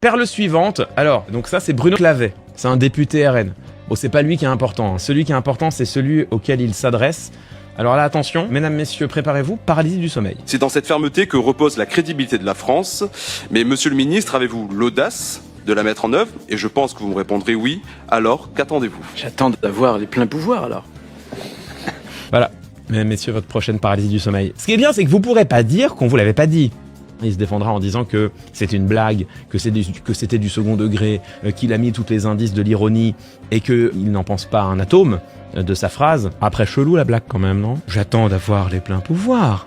Perle suivante, alors, donc ça c'est Bruno Clavet, c'est un député RN. Bon, c'est pas lui qui est important, hein. Celui qui est important, c'est celui auquel il s'adresse. Alors là, attention, mesdames, messieurs, préparez-vous, paralysie du sommeil. C'est dans cette fermeté que repose la crédibilité de la France. Mais monsieur le ministre, avez-vous l'audace de la mettre en œuvre? Et je pense que vous me répondrez oui. Alors, qu'attendez-vous? J'attends d'avoir les pleins pouvoirs, alors. Voilà, mesdames, messieurs, votre prochaine paralysie du sommeil. Ce qui est bien, c'est que vous pourrez pas dire qu'on vous l'avait pas dit. Il se défendra en disant que c'était une blague, que c'était du second degré, qu'il a mis tous les indices de l'ironie et qu'il n'en pense pas un atome de sa phrase. Après, chelou la blague quand même, non? J'attends d'avoir les pleins pouvoirs.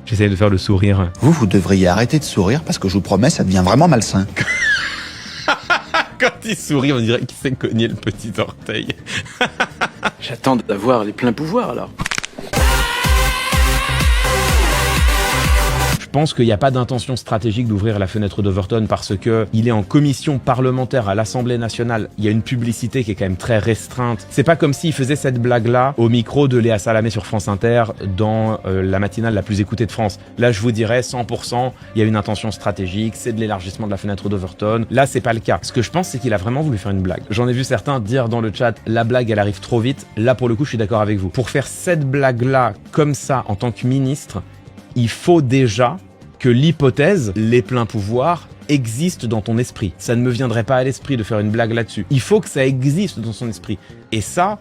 J'essaye de faire le sourire. Vous devriez arrêter de sourire parce que je vous promets, ça devient vraiment malsain. Quand il sourit, on dirait qu'il s'est cogné le petit orteil. J'attends d'avoir les pleins pouvoirs, alors. Je pense qu'il n'y a pas d'intention stratégique d'ouvrir la fenêtre d'Overton parce que il est en commission parlementaire à l'Assemblée nationale. Il y a une publicité qui est quand même très restreinte. C'est pas comme s'il faisait cette blague-là au micro de Léa Salamé sur France Inter dans la matinale la plus écoutée de France. Là, je vous dirais 100%, il y a une intention stratégique, c'est de l'élargissement de la fenêtre d'Overton. Là, c'est pas le cas. Ce que je pense, c'est qu'il a vraiment voulu faire une blague. J'en ai vu certains dire dans le chat, la blague, elle arrive trop vite. Là, pour le coup, je suis d'accord avec vous. Pour faire cette blague-là comme ça en tant que ministre, il faut déjà que l'hypothèse, les pleins pouvoirs, existe dans ton esprit. Ça ne me viendrait pas à l'esprit de faire une blague là-dessus. Il faut que ça existe dans son esprit. Et ça,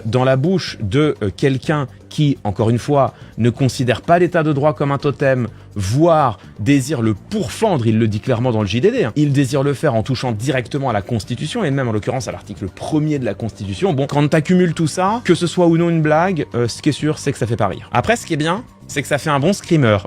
dans la bouche de quelqu'un qui, encore une fois, ne considère pas l'état de droit comme un totem, voire désire le pourfendre, il le dit clairement dans le JDD, hein. Il désire le faire en touchant directement à la Constitution, et même en l'occurrence à l'article 1er de la Constitution. Bon, quand t'accumules tout ça, que ce soit ou non une blague, ce qui est sûr, c'est que ça fait pas rire. Après, ce qui est bien, c'est que ça fait un bon screamer.